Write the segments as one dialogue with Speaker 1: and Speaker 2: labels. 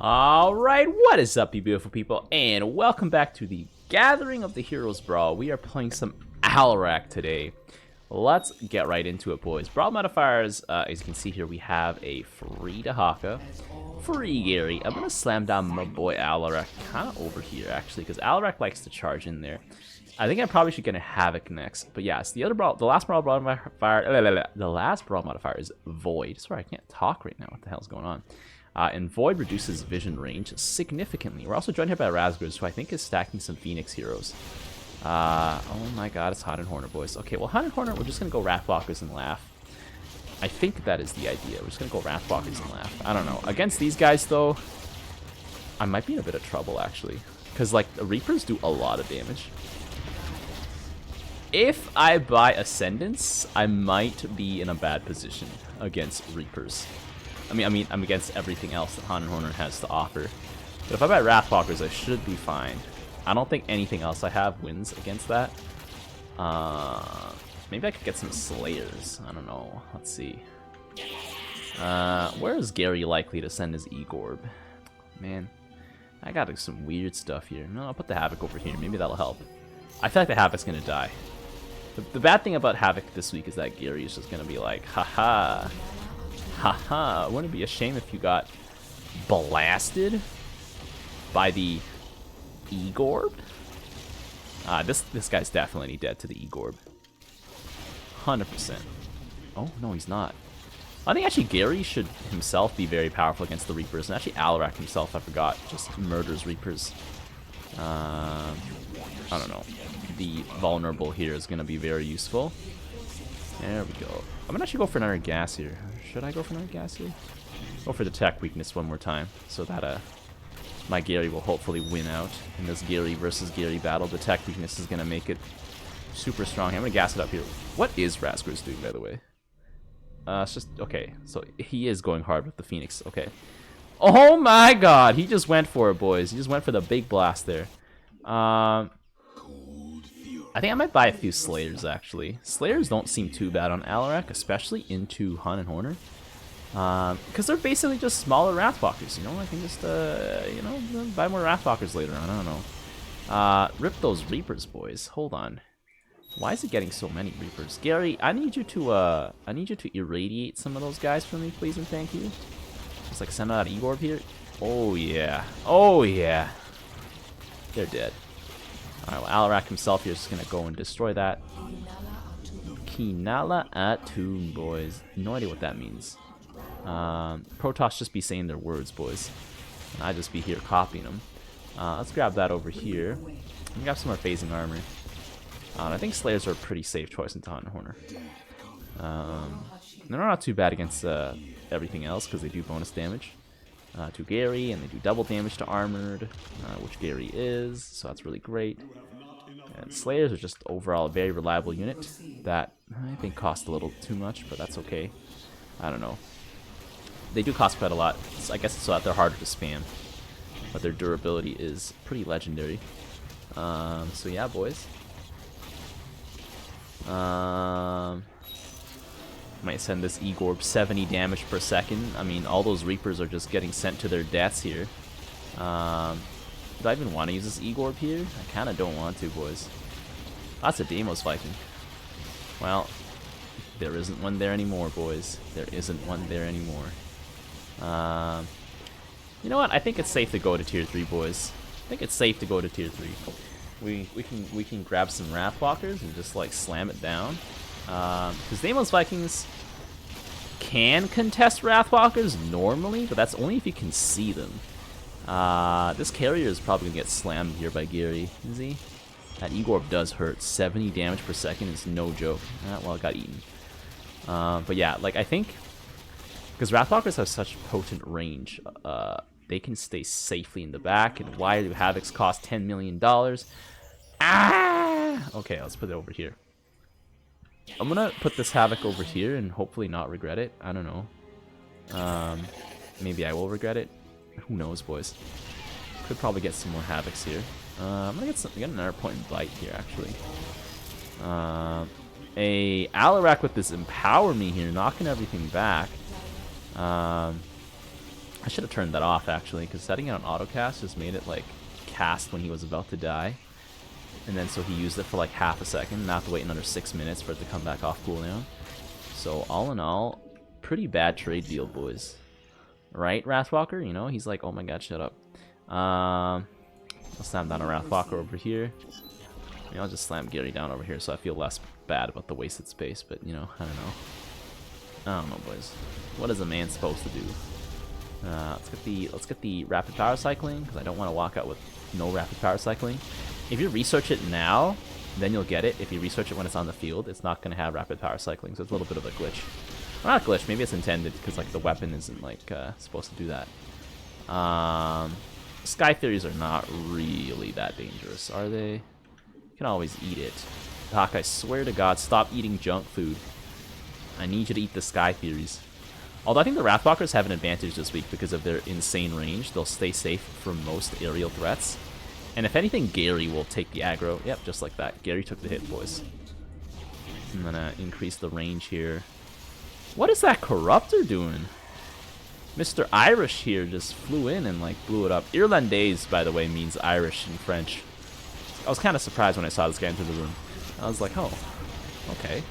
Speaker 1: Alright, what is up, you beautiful people, and welcome back to the Gathering of the Heroes Brawl. We are playing some Alarak today. Let's get right into it, boys. Brawl modifiers, as you can see here, we have a free Dehaka, free Gary. I'm going to slam down my boy Alarak kind of over here, actually, because Alarak likes to charge in there. I think I probably should get a Havoc next. But yes, the last brawl modifier is Void. Sorry, I can't talk right now. What the hell's going on? And Void reduces vision range significantly. We're also joined here by Razgurs, who I think is stacking some Phoenix heroes. Oh my god, it's Hunt and Horner, boys. Okay, well, Hunt and Horner, we're just going to go Wrathwalkers and laugh. I think that is the idea. We're just going to go Wrathwalkers and laugh. I don't know. Against these guys, though, I might be in a bit of trouble, actually. Because, like, the Reapers do a lot of damage. If I buy Ascendance, I might be in a bad position against Reapers. I mean, I'm against everything else that Hunt and Horner has to offer. But if I buy Wrathwalkers, I should be fine. I don't think anything else I have wins against that. Maybe I could get some Slayers. I don't know. Let's see. Where is Gary likely to send his E-Gorb? Man, I got some weird stuff here. No, I'll put the Havoc over here. Maybe that'll help. I feel like the Havoc's gonna die. The bad thing about Havoc this week is that Gary is just gonna be like, haha. Haha, wouldn't it be a shame if you got blasted by the E-Gorb? This guy's definitely dead to the E-Gorb. 100%. Oh, no, he's not. I think actually Gary should himself be very powerful against the Reapers. And actually Alarak himself, I forgot, just murders Reapers. I don't know. The vulnerable here is going to be very useful. There we go. I'm going to actually go for another gas here. Should I go for another gas here? Go for the tech weakness one more time, so that my Gary will hopefully win out in this Gary versus Gary battle. The tech weakness is going to make it super strong. I'm going to gas it up here. What is Razgurs doing, by the way? It's just, okay, so he is going hard with the Phoenix. Okay. Oh my god, he just went for it, boys. He just went for the big blast there. I think I might buy a few Slayers, actually. Slayers don't seem too bad on Alarak, especially into Hunt and Horner. Because they're basically just smaller Wrathwalkers, you know? I can just, you know, buy more Wrathwalkers later on, I don't know. Rip those Reapers, boys. Hold on. Why is it getting so many Reapers? Gary, I need you to irradiate some of those guys for me, please and thank you. Just, like, send out an E-Gorb here. Oh, yeah. Oh, yeah. They're dead. Alright, well, Alarak himself here is just going to go and destroy that. Kinala Atun, boys. No idea what that means. Protoss just be saying their words, boys. And I just be here copying them. Let's grab that over here. We grab some more phasing armor. I think Slayers are a pretty safe choice into Hunt and Horner. They're not too bad against everything else because they do bonus damage to Gary, and they do double damage to Armored, which Gary is, so that's really great. And Slayers are just overall a very reliable unit that I think cost a little too much, but that's okay. I don't know. They do cost quite a lot. So I guess it's so that they're harder to spam, but their durability is pretty legendary. So yeah, boys. Might send this E-Gorb 70 damage per second. I mean, all those Reapers are just getting sent to their deaths here. Do I even want to use this E-Gorb here? I kind of don't want to, boys. That's a Deimos Viking. Well, there isn't one there anymore, boys. There isn't one there anymore. You know what? I think it's safe to go to tier 3, boys. I think it's safe to go to tier 3. We can grab some Wrathwalkers and just like slam it down. Because Deimos Vikings can contest Wrathwalkers normally, but that's only if you can see them. This carrier is probably gonna get slammed here by Gary. Is he? That E-Gorb does hurt. 70 damage per second is no joke. Well, it got eaten. But yeah, like I think because Wrathwalkers have such potent range, they can stay safely in the back. And why do Havocs cost $10 million? Ah! Okay, let's put it over here. I'm gonna put this Havoc over here and hopefully not regret it. I don't know. Maybe I will regret it. Who knows, boys? Could probably get some more Havocs here. I'm gonna get another point in bite here, actually. A Alarak with this Empower Me here, knocking everything back. I should have turned that off, actually, because setting it on autocast just made it, like, cast when he was about to die. And then so he used it for, like, half a second, not to wait another 6 minutes for it to come back off cooldown. So, all in all, pretty bad trade deal, boys. Right, Wrathwalker? You know, he's like, oh my god, shut up. I'll slam down a Wrathwalker over here. Maybe I'll just slam Gary down over here so I feel less bad about the wasted space, but, you know, I don't know. I don't know, boys. What is a man supposed to do? Let's get the rapid power cycling, because I don't want to walk out with no rapid power cycling. If you research it now, then you'll get it. If you research it when it's on the field, it's not going to have rapid power cycling, so it's a little bit of a glitch. Well, not a glitch, maybe it's intended, because like the weapon isn't like supposed to do that. Sky Furies are not really that dangerous, are they? You can always eat it. Doc, I swear to God, stop eating junk food. I need you to eat the Sky Furies. Although I think the Wrathwalkers have an advantage this week because of their insane range. They'll stay safe from most aerial threats. And if anything, Gary will take the aggro. Yep, just like that. Gary took the hit, boys. I'm gonna increase the range here. What is that Corruptor doing? Mr. Irish here just flew in and like blew it up. Irlandais, by the way, means Irish in French. I was kind of surprised when I saw this guy enter the room. I was like, oh, okay.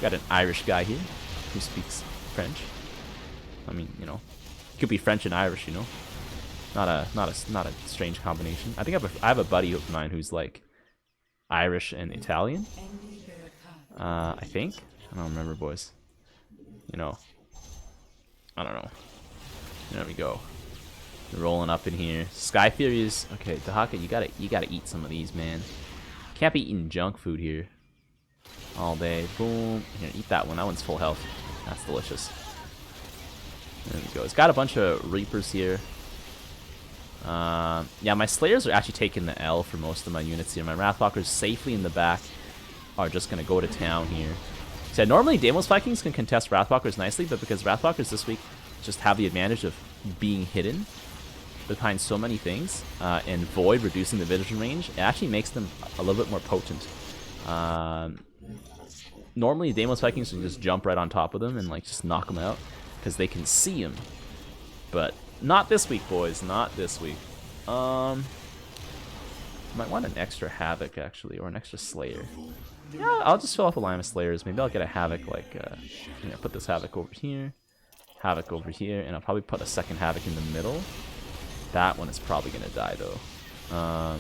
Speaker 1: Got an Irish guy here who speaks French. I mean, you know, could be French and Irish, you know. Not a strange combination. I think I have a buddy of mine who's like Irish and Italian. I think. I don't remember, boys. You know, I don't know. There we go. Rolling up in here. Sky Furies. Okay, Dehaka, you gotta eat some of these, man. Can't be eating junk food here all day. Boom. Here, eat that one. That one's full health. That's delicious. There we go. It's got a bunch of Reapers here. Yeah, my Slayers are actually taking the L for most of my units here. My Wrathwalkers safely in the back are just going to go to town here. So normally Deimos Vikings can contest Wrathwalkers nicely, but because Wrathwalkers this week just have the advantage of being hidden behind so many things, and Void reducing the vision range, it actually makes them a little bit more potent. Normally Deimos Vikings can just jump right on top of them and like just knock them out because they can see him, but not this week, boys. Not this week. Might want an extra Havoc actually, or an extra Slayer. Yeah, I'll just fill up a line of Slayers. Maybe I'll get a Havoc like, you know, put this Havoc over here, Havoc over here, and I'll probably put a second Havoc in the middle. That one is probably gonna die though.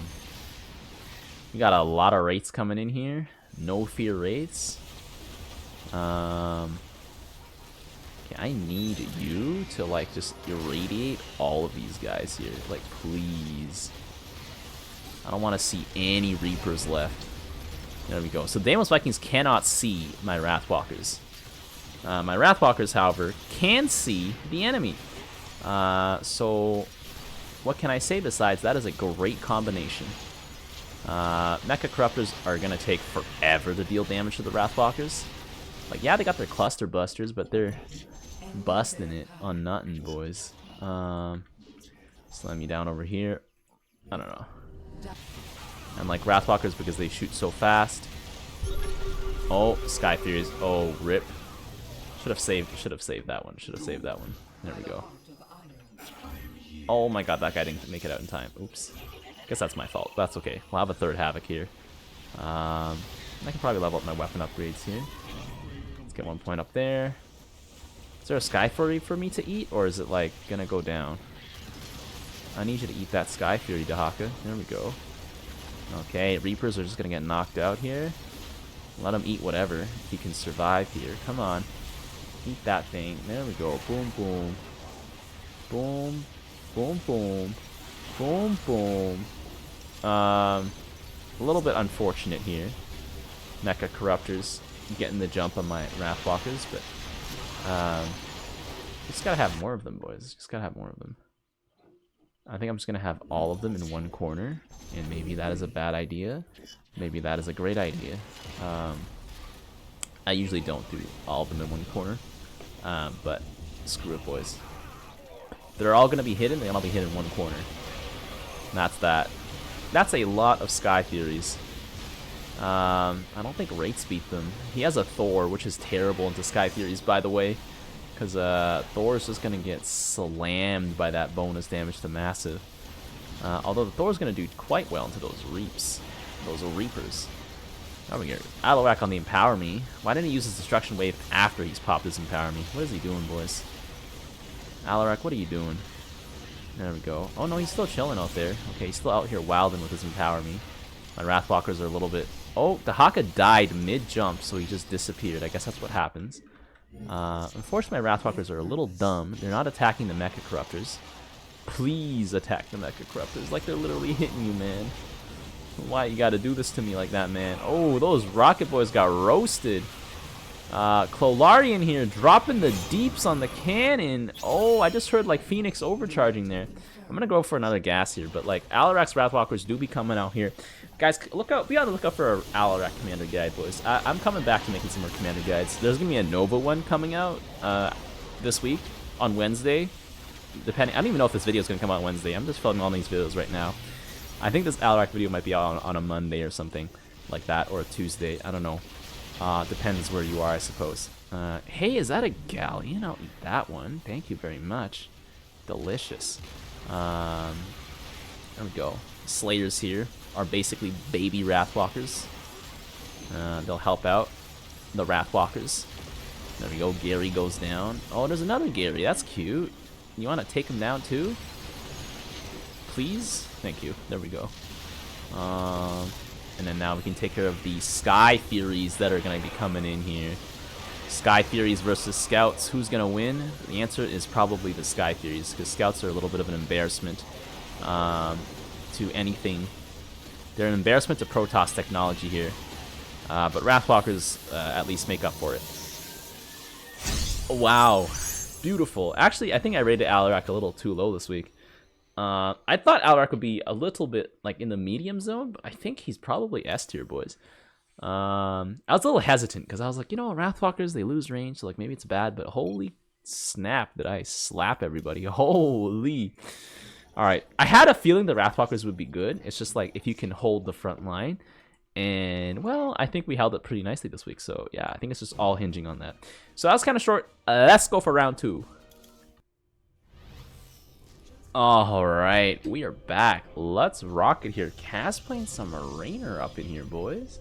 Speaker 1: We got a lot of Wraiths coming in here. No Fear Wraiths. Okay, I need you to like just irradiate all of these guys here. Like, please. I don't want to see any Reapers left. There we go. So Deimos Vikings cannot see my Wrathwalkers. My Wrathwalkers, however, can see the enemy. So what can I say besides that is a great combination. Mecha Corruptors are going to take forever to deal damage to the Wrathwalkers. Like, yeah, they got their Cluster Busters, but they're busting it on nothing, boys. Slam me down over here. I don't know. And like Wrathwalkers because they shoot so fast. Oh, Sky Furies. Oh, rip. Should have saved that one. Should have saved that one. There we go. Oh my god, that guy didn't make it out in time. Oops. Guess that's my fault. That's okay. We'll have a third Havoc here. I can probably level up my weapon upgrades here. Let's get 1 point up there. Is there a Sky Fury for me to eat, or is it like gonna go down? I need you to eat that Sky Fury, Dehaka. There we go. Okay, Reapers are just gonna get knocked out here. Let him eat whatever. If he can survive here. Come on. Eat that thing. There we go. Boom, boom. Boom. Boom, boom. Boom, boom. A little bit unfortunate here. Mecha Corruptors getting the jump on my Wrathwalkers, but just gotta have more of them, boys. Just gotta have more of them. I think I'm just gonna have all of them in one corner, and maybe that is a bad idea. Maybe that is a great idea. I usually don't do all of them in one corner, but screw it, boys. They're all gonna be hidden. They're gonna all be hidden in one corner. And that's that. That's a lot of Sky Furies. I don't think Wraiths beat them. He has a Thor, which is terrible into Sky Furies, by the way, because Thor's just going to get slammed by that bonus damage to Massive. Although the Thor's going to do quite well into those Reapers. There we go. Alarak on the Empower Me. Why didn't he use his Destruction Wave after he's popped his Empower Me? What is he doing, boys? Alarak, what are you doing? There we go. Oh no, he's still chilling out there. Okay, he's still out here wilding with his Empower Me. My Wrathwalkers are a little bit... Oh, Dehaka died mid-jump, so he just disappeared. I guess that's what happens. Unfortunately, my Wrathwalkers are a little dumb. They're not attacking the Mecha Corruptors. Please attack the Mecha Corruptors. Like, they're literally hitting you, man. Why you gotta do this to me like that, man? Oh, those Rocket Boys got roasted. Clolarian here dropping the deeps on the cannon. Oh, I just heard like Phoenix overcharging there. I'm gonna go for another gas here, but like Alarak's Wrathwalkers do be coming out here. Guys, look out! Be on the lookout for our Alarak Commander Guide, boys. I'm coming back to making some more Commander Guides. There's gonna be a Nova one coming out this week on Wednesday. Depending, I don't even know if this video is gonna come out Wednesday. I'm just filming all these videos right now. I think this Alarak video might be out on a Monday or something like that, or a Tuesday. I don't know. Depends where you are, I suppose. Hey, is that a Galleon? I'll eat that one. Thank you very much. Delicious. There we go. Slayers here are basically baby Wrathwalkers. They'll help out the Wrathwalkers. There we go. Gary goes down. Oh, there's another Gary. That's cute. You want to take him down too? Please? Thank you. There we go. And then now we can take care of the Sky Furies that are going to be coming in here. Sky Furies versus Scouts. Who's going to win? The answer is probably the Sky Furies, because Scouts are a little bit of an embarrassment to anything. They're an embarrassment to Protoss technology here. But Wrathwalkers at least make up for it. Wow. Beautiful. Actually, I think I rated Alarak a little too low this week. I thought Alarak would be a little bit like in the medium zone, but I think he's probably S tier, boys. I was a little hesitant because I was like, you know, Wrathwalkers, they lose range, so like maybe it's bad, but holy snap, did I slap everybody. Holy. Alright, I had a feeling the Wrathwalkers would be good. It's just like if you can hold the front line. And, well, I think we held it pretty nicely this week. So, yeah, I think it's just all hinging on that. So, that was kind of short. Let's go for round 2. Alright, we are back. Let's rock it here. Cass playing some Rainer up in here, boys.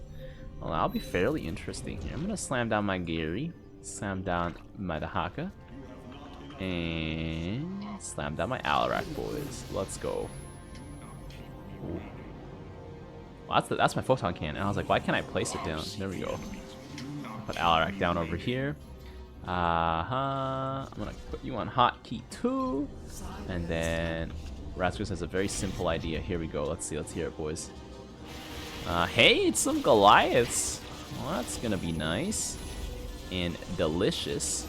Speaker 1: Well, that'll be fairly interesting here. I'm going to slam down my Gary. Slam down my Dehaka. And slam down my Alarak, boys. Let's go. Ooh. Well, that's my photon cannon. I was like, why can't I place it down? There we go. Put Alarak down over here. I'm gonna put you on hotkey 2. And then Raskus has a very simple idea. Here we go. Let's see. Let's hear it, boys. Hey, it's some Goliaths. Well, that's gonna be nice and delicious.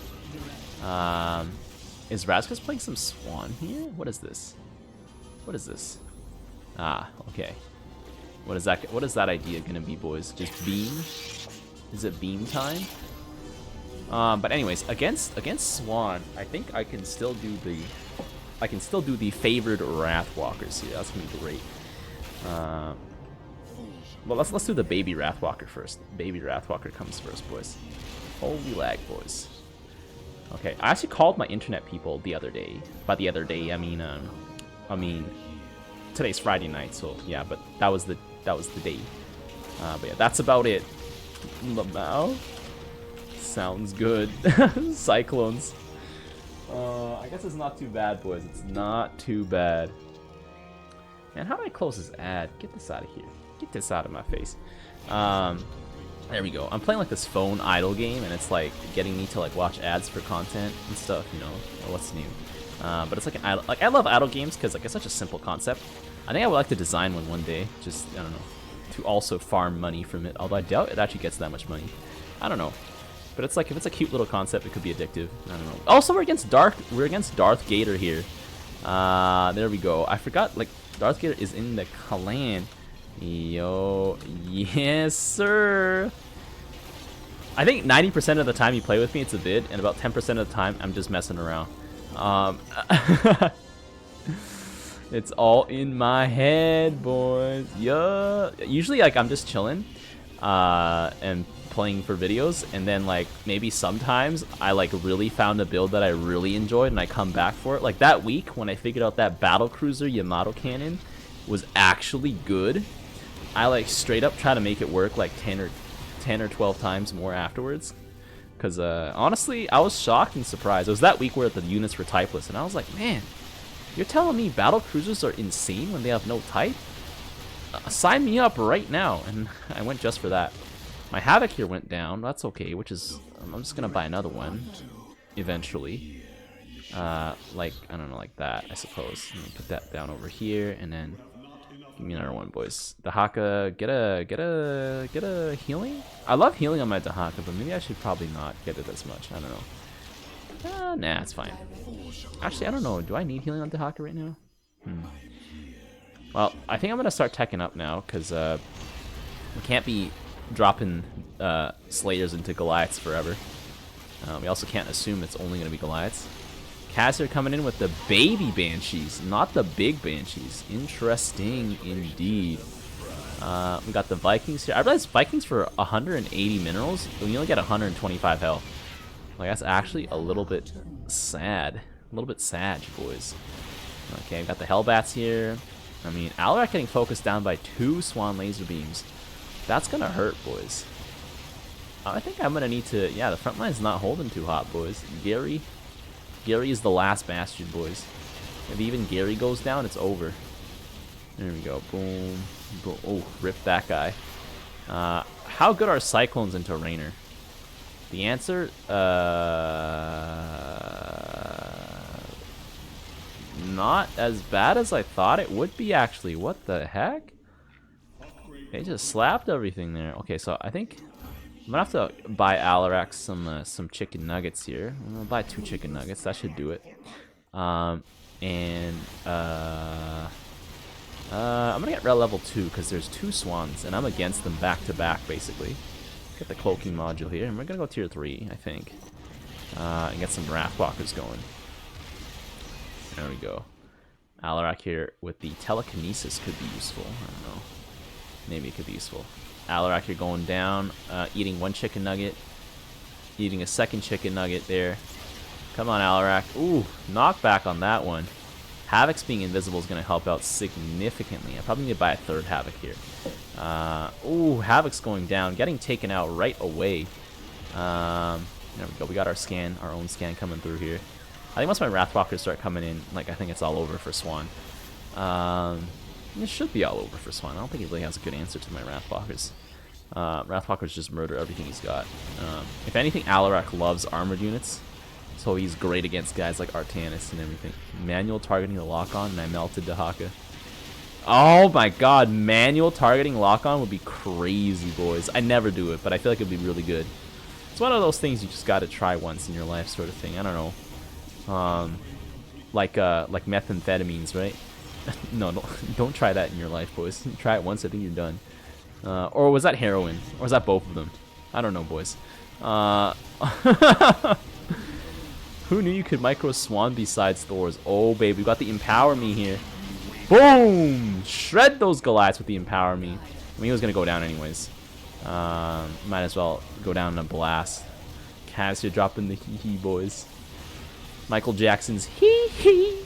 Speaker 1: Is Raskus playing some Swan here? What is this? What is this? Ah, okay. What is that? What is that idea gonna be, boys? Just beam? Is it beam time? But anyways, against Swan, I think I can still do the favored Wrathwalkers here. That's gonna be great. Well, let's do the baby Wrathwalker first. Baby Wrathwalker comes first, boys. Holy lag, boys. Okay, I actually called my internet people the other day. By the other day, I mean today's Friday night, so yeah. But that was the day. But yeah, that's about it. Lamau. Sounds good. Cyclones. I guess it's not too bad, boys. It's not too bad. Man, how do I close this ad? Get this out of here. Get this out of my face. There we go. I'm playing like this phone idle game, and it's like getting me to like watch ads for content and stuff, you know, or what's new. But it's like an idle, like I love idle games because like it's such a simple concept. I think I would like to design one day. Just I don't know, to also farm money from it. Although I doubt it actually gets that much money. I don't know. But it's like if it's a cute little concept, it could be addictive. I don't know. Also, we're against Darth Gator here. There we go. I forgot like Darth Gator is in the clan. Yo, yes sir. I think 90% of the time you play with me, it's a bid, and about 10% of the time, I'm just messing around. It's all in my head, boys. Yeah. Usually, like I'm just chilling, and playing for videos, and then like maybe sometimes I like really found a build that I really enjoyed and I come back for it. Like that week when I figured out that battle cruiser Yamato cannon was actually good, I like straight up try to make it work like 10 or 12 times more afterwards. Because honestly, I was shocked and surprised. It was that week where the units were typeless, and I was like, man, you're telling me battle cruisers are insane when they have no type? Sign me up right now. And I went just for that. My Havoc here went down. That's okay, which is... I'm just going to buy another one eventually. Like, I don't know, like that, I suppose. Let me put that down over here, and then... Give me another one, boys. Dehaka, get a healing? I love healing on my Dehaka, but maybe I should probably not get it as much. I don't know. Nah, it's fine. Actually, I don't know. Do I need healing on Dehaka right now? Well, I think I'm going to start teching up now, because we can't be dropping Slayers into Goliaths forever. We also can't assume it's only going to be Goliaths. Kazir coming in with the baby Banshees, not the big Banshees. Interesting indeed. We got the Vikings here. I realized Vikings for 180 minerals, but we only get 125 health. Like, that's actually a little bit sad. A little bit sad, boys. Okay, we got the Hellbats here. I mean, Alarak getting focused down by 2 Swan laser beams. That's gonna hurt, boys. I think I'm gonna need to... Yeah, the front line's not holding too hot, boys. Gary is the last bastion, boys. If even Gary goes down, it's over. There we go. Boom. Boom. Oh, rip that guy. How good are Cyclones into Rainer? The answer, not as bad as I thought it would be, actually. What the heck? They just slapped everything there. Okay, so I think I'm gonna have to buy Alarak some chicken nuggets here. I'm gonna buy 2 chicken nuggets. That should do it. I'm gonna get red level 2 because there's 2 swans and I'm against them back to back basically. Get the cloaking module here, and we're gonna go tier 3, I think, and get some Wrathwalkers going. There we go. Alarak here with the telekinesis could be useful. I don't know. Maybe it could be useful. Alarak here going down, eating 1 chicken nugget, eating a 2nd chicken nugget there. Come on, Alarak. Ooh, knockback on that one. Havoc's being invisible is going to help out significantly. I probably need to buy a 3rd Havoc here. Ooh, Havoc's going down, getting taken out right away. There we go. We got our scan, our own scan coming through here. I think once my Wrathwalkers start coming in, like, I think it's all over for Swan. It should be all over for Swan. I don't think he really has a good answer to my Wrathwalkers. Wrathwalkers just murder everything he's got. If anything, Alarak loves armored units, so he's great against guys like Artanis and everything. Manual targeting the lock-on, and I melted Dehaka. Oh my god, manual targeting lock-on would be crazy, boys. I never do it, but I feel like it would be really good. It's one of those things you just gotta try once in your life sort of thing. I don't know. Like methamphetamines, right? No, don't try that in your life, boys. Try it once, I think you're done. Or was that heroin? Or was that both of them? I don't know, boys. Who knew you could micro Swan besides Thor's? Oh, baby, we got the Empower Me here. Boom! Shred those Goliaths with the Empower Me. I mean, he was going to go down anyways. Might as well go down in a blast. Cavs here dropping the hee-hee, boys. Michael Jackson's hee-hee.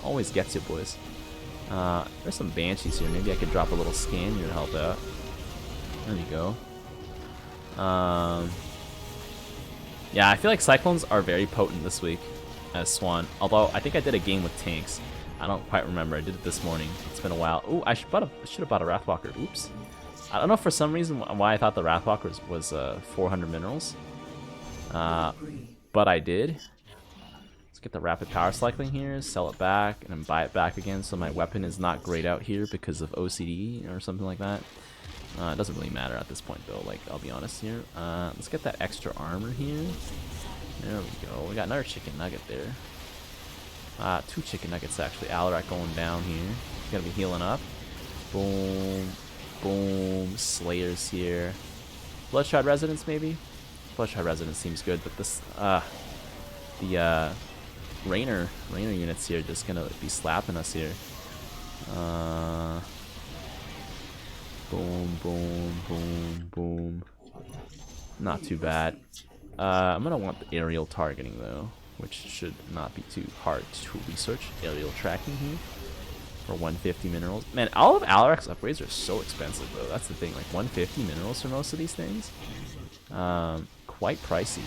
Speaker 1: Always gets you, boys. There's some Banshees here. Maybe I could drop a little scan here to help out. There we go. Yeah, I feel like Cyclones are very potent this week as Swan. Although, I think I did a game with tanks. I don't quite remember. I did it this morning. It's been a while. Ooh, I should have bought a Wrathwalker. Oops. I don't know for some reason why I thought the Wrathwalker was 400 minerals. But I did. Let's get the rapid power cycling here, sell it back, and then buy it back again so my weapon is not grayed out here because of OCD or something like that. It doesn't really matter at this point though, like, I'll be honest here. Let's get that extra armor here. There we go. We got another chicken nugget there. 2 chicken nuggets actually. Alarak going down here. He's gonna be healing up. Boom. Boom. Slayers here. Bloodshot Resonance maybe? Bloodshot Resonance seems good, but this, the Rainer units here just gonna be slapping us here. Boom, boom, boom, boom. Not too bad. I'm gonna want the aerial targeting though, which should not be too hard to research. Aerial tracking here for 150 minerals. Man, all of Alarak's upgrades are so expensive though. That's the thing. Like 150 minerals for most of these things. Quite pricey.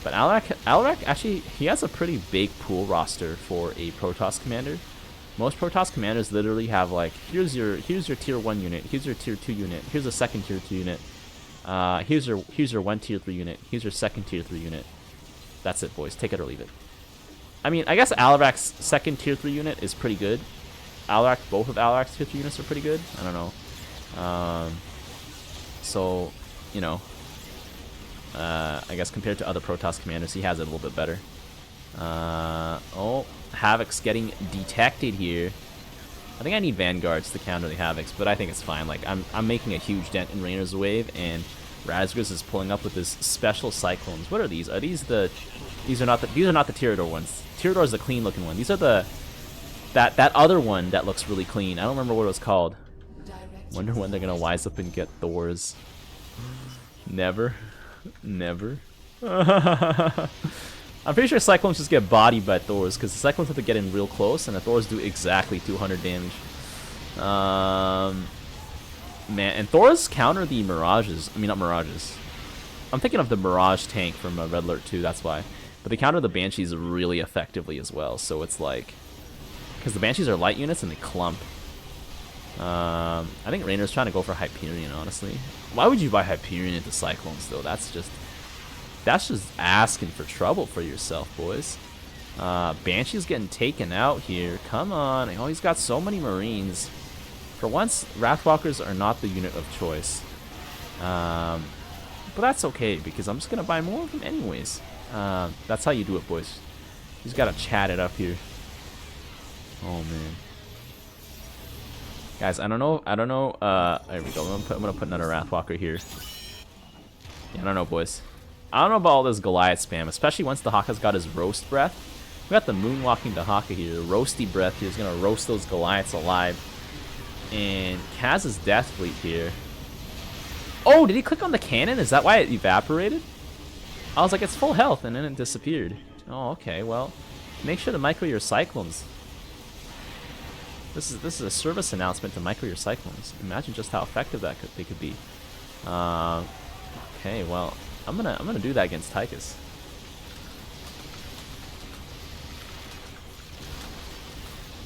Speaker 1: But Alarak actually, he has a pretty big pool roster for a Protoss commander. Most Protoss commanders literally have like, here's your tier 1 unit, here's your tier 2 unit, here's a second tier 2 unit, here's your 1 tier 3 unit, here's your second tier 3 unit. That's it, boys. Take it or leave it. I mean, I guess Alarak's second tier 3 unit is pretty good. Both of Alarak's tier 3 units are pretty good. I don't know. So, you know, I guess compared to other Protoss commanders, he has it a little bit better. Oh, Havoc's getting detected here. I think I need Vanguards to counter the Havocs, but I think it's fine. Like, I'm making a huge dent in Rainer's wave, and Razgriz is pulling up with his special Cyclones. What are these? Are these the... These are not the Tyrador ones. Tyrador is the clean looking one. These are the... That other one that looks really clean. I don't remember what it was called. Wonder when they're gonna wise up and get Thors. Never. Never. I'm pretty sure Cyclones just get bodied by Thors, because the Cyclones have to get in real close, and the Thors do exactly 200 damage. Man, and Thors counter the Mirages. I mean, not Mirages. I'm thinking of the Mirage tank from Red Alert 2, that's why. But they counter the Banshees really effectively as well, so it's like... Because the Banshees are light units and they clump. I think Rainer's trying to go for Hyperion, honestly. Why would you buy Hyperion into Cyclones, though? That's just asking for trouble for yourself, boys. Banshee's getting taken out here. Come on. Oh, he's got so many Marines. For once, Wrathwalkers are not the unit of choice. But that's okay, because I'm just going to buy more of them anyways. That's how you do it, boys. You just got to chat it up here. Oh, man. Guys, I don't know. There we go. I'm gonna put another Wrathwalker here. Yeah, I don't know, boys. I don't know about all this Goliath spam, especially once Dehaka's got his roast breath. We got the moonwalking Dehaka here. Roasty breath here is gonna roast those Goliaths alive. And Kaz's death fleet here. Oh, did he click on the cannon? Is that why it evaporated? I was like, it's full health, and then it disappeared. Oh, okay. Well, make sure to micro your Cyclones. This is a service announcement to micro your Cyclones. Imagine just how effective they could be. Okay, well, I'm gonna do that against Tychus.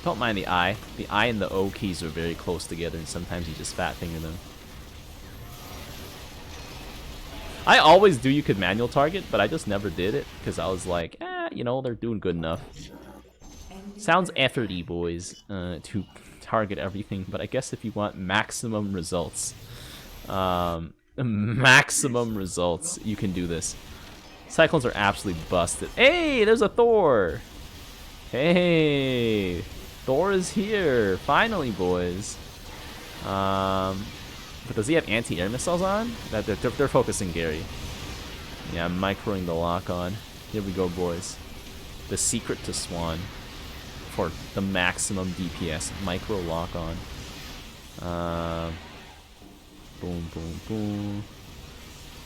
Speaker 1: Don't mind the I. The I and the O keys are very close together, and sometimes you just fat finger them. I always do you could manual target, but I just never did it because I was like, you know, they're doing good enough. Sounds efforty, boys, to target everything, but I guess if you want maximum results, you can do this. Cyclones are absolutely busted. Hey, there's a Thor! Hey, Thor is here, finally, boys. But does he have anti-air missiles on? They're focusing Gary. Yeah, I'm microing the lock on. Here we go, boys. The secret to Swan. For the maximum DPS, micro lock on. Boom, boom, boom.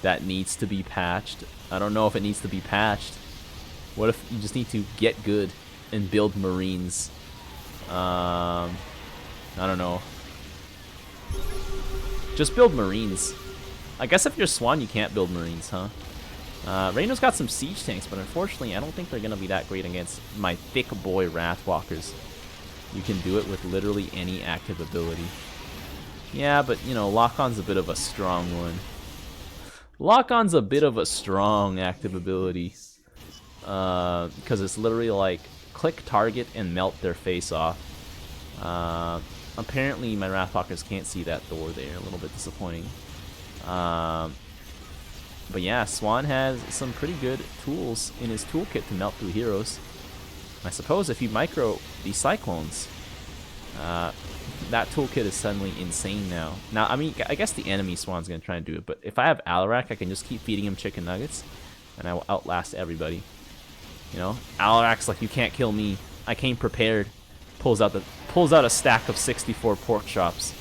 Speaker 1: That needs to be patched. I don't know if it needs to be patched. What if you just need to get good and build Marines? I don't know. Just build Marines. I guess if you're Swan, you can't build Marines, huh? Reyno's got some siege tanks, but unfortunately, I don't think they're going to be that great against my thick boy Wrathwalkers. You can do it with literally any active ability. Yeah, but, you know, Lock-On's a bit of a strong one. Lock-On's a bit of a strong active ability. Because it's literally like, click target and melt their face off. Apparently, my Wrathwalkers can't see that Thor there. A little bit disappointing. But yeah, Swan has some pretty good tools in his toolkit to melt through heroes. I suppose if you micro the Cyclones, that toolkit is suddenly insane now. Now, I mean, I guess the enemy Swan's going to try and do it, but if I have Alarak, I can just keep feeding him chicken nuggets, and I will outlast everybody. You know, Alarak's like, you can't kill me. I came prepared. Pulls out a stack of 64 pork chops.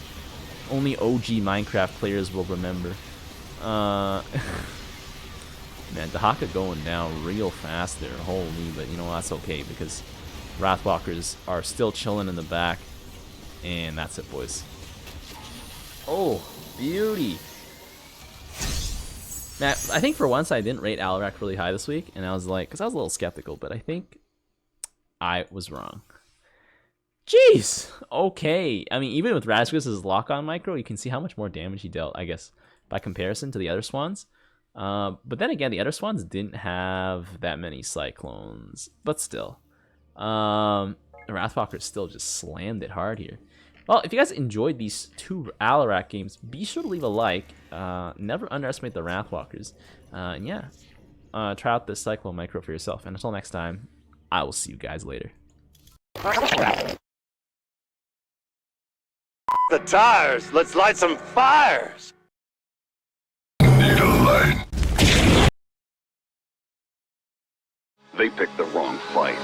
Speaker 1: Only OG Minecraft players will remember. Man, Dehaka going down real fast there. Holy, but you know, that's okay because Wrathwalkers are still chilling in the back. And that's it, boys. Oh, beauty. Man, I think for once I didn't rate Alarak really high this week. And I was like, because I was a little skeptical, but I think I was wrong. Jeez. Okay. I mean, even with Razgris's lock-on micro, you can see how much more damage he dealt, I guess, by comparison to the other Swans. But then again, the other Swans didn't have that many Cyclones. But still. Wrathwalker still just slammed it hard here. Well, if you guys enjoyed these two Alarak games, be sure to leave a like. Never underestimate the Wrathwalkers. And yeah, try out this Cyclone micro for yourself. And until next time, I will see you guys later.
Speaker 2: The tires! Let's light some fires!
Speaker 3: Need a light. They picked the wrong fight.